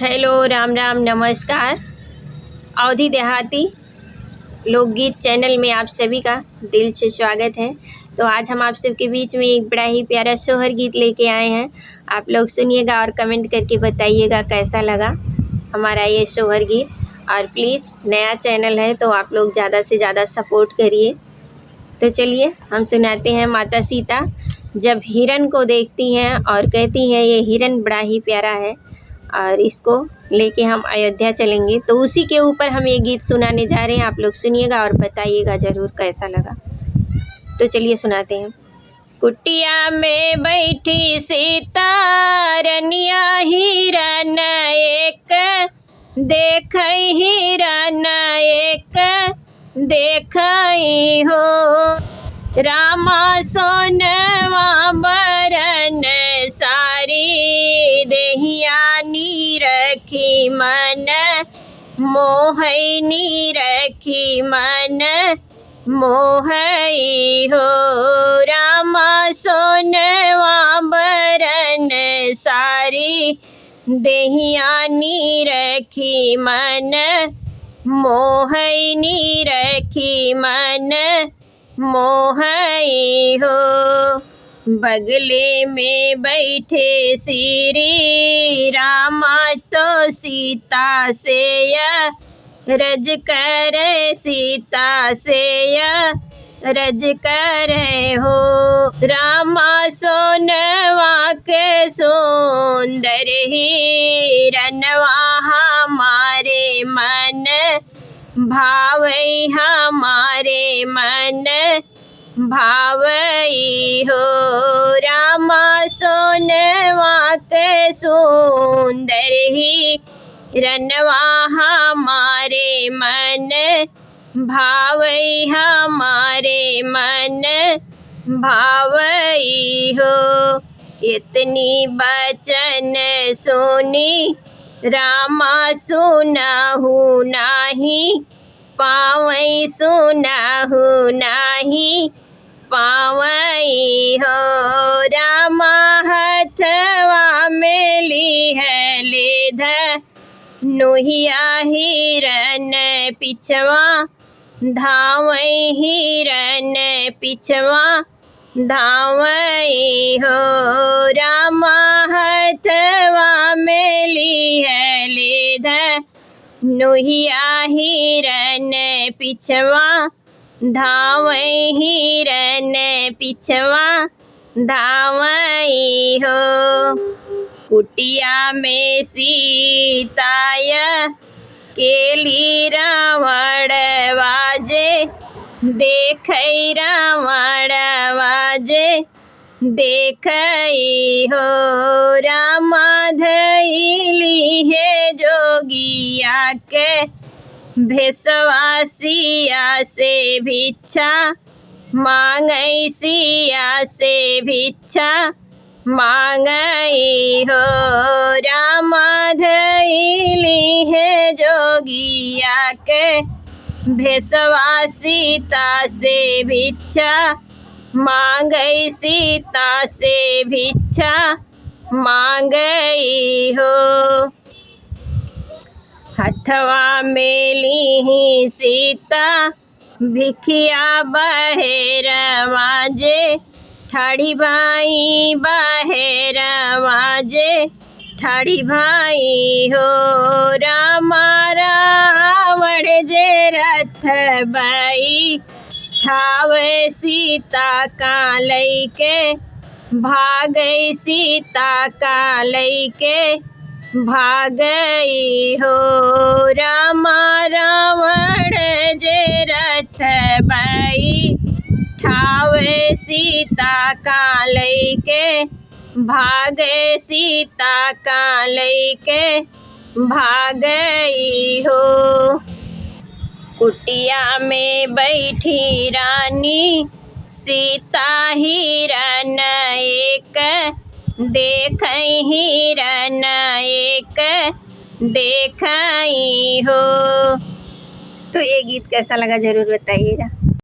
Hello, Ram Ram, नमस्कार। अवधि देहाती लोकगीत चैनल में आप सभी का दिल से स्वागत है। तो आज हम आप सबके बीच में एक बड़ा ही प्यारा सोहर गीत लेके आए हैं। आप लोग सुनिएगा और कमेंट करके बताइएगा कैसा लगा हमारा ये सोहर गीत। और प्लीज़ नया चैनल है तो आप लोग ज़्यादा से ज़्यादा सपोर्ट करिए। तो चलिए हम सुनाते हैं। माता सीता जब हिरन को देखती हैं और कहती हैं ये हिरन बड़ा ही प्यारा है और इसको लेके हम अयोध्या चलेंगे, तो उसी के ऊपर हम ये गीत सुनाने जा रहे हैं। आप लोग सुनिएगा और बताइएगा ज़रूर कैसा लगा। तो चलिए सुनाते हैं। कुटिया में बैठी सीता रनिया हिरन एक देखई हिरन एक देखई हो, रामा सोनवा बरन सारी देहिया नी रखी मन मोहई नी रखी मन मोहई हो, रामा सोनवा बरन सारी देहिया नी रखी मन मोहई नी रखी मन मोहई हो। बगले में बैठे श्री रामा तो सीता से रज कर सीता से रज कर हो, रामा सोनवा के सुंदर हिरनवा हमारे मन भावई हमारे मन भावई हो, रामा सोनवा के सुंदर हिरनवा हमारे मन भावई हमारे मन भावई हो। इतनी बचन सुनी रामा सुनाहु नाही पावई सुनाहु नाही पावई हो, रामा हथवा में ली है लेध नोहिया हिरन पिछवा धावई हिरन पिछवा धावई हो, रामा हथवा में ली है लेध नोहिया हिरन पिछवा धावई हिरन पिछवा धावई हो। कुटिया में सीताय केली रावण वाजे देखई रावण वाजे देखई हो, रामा धइली है जोगिया के भेसवा सिया से भिक्षा मांगई सिया से भिक्षा मांगई हो, रामा धइली है जोगिया के भेसवा सीता से भिक्षा मांगई सीता से भिक्षा मांगई हो। हथवा में लीही सीता भिखिया बहेर वाजे ठाड़ी भाई बहेर वाजे ठाड़ी भाई हो, रामा रावण जे रथ बाई ठावे सीता का लइके भागई सीता का लइके भागई हो, रामा रावण जे रथ बाई ठावे सीता का लइके भागे सीता का लइके भागई हो। कुटिया में बैठी रानी सीता हिरन एक देखई हिरन एक देखई हो। तो ये गीत कैसा लगा ज़रूर बताइएगा।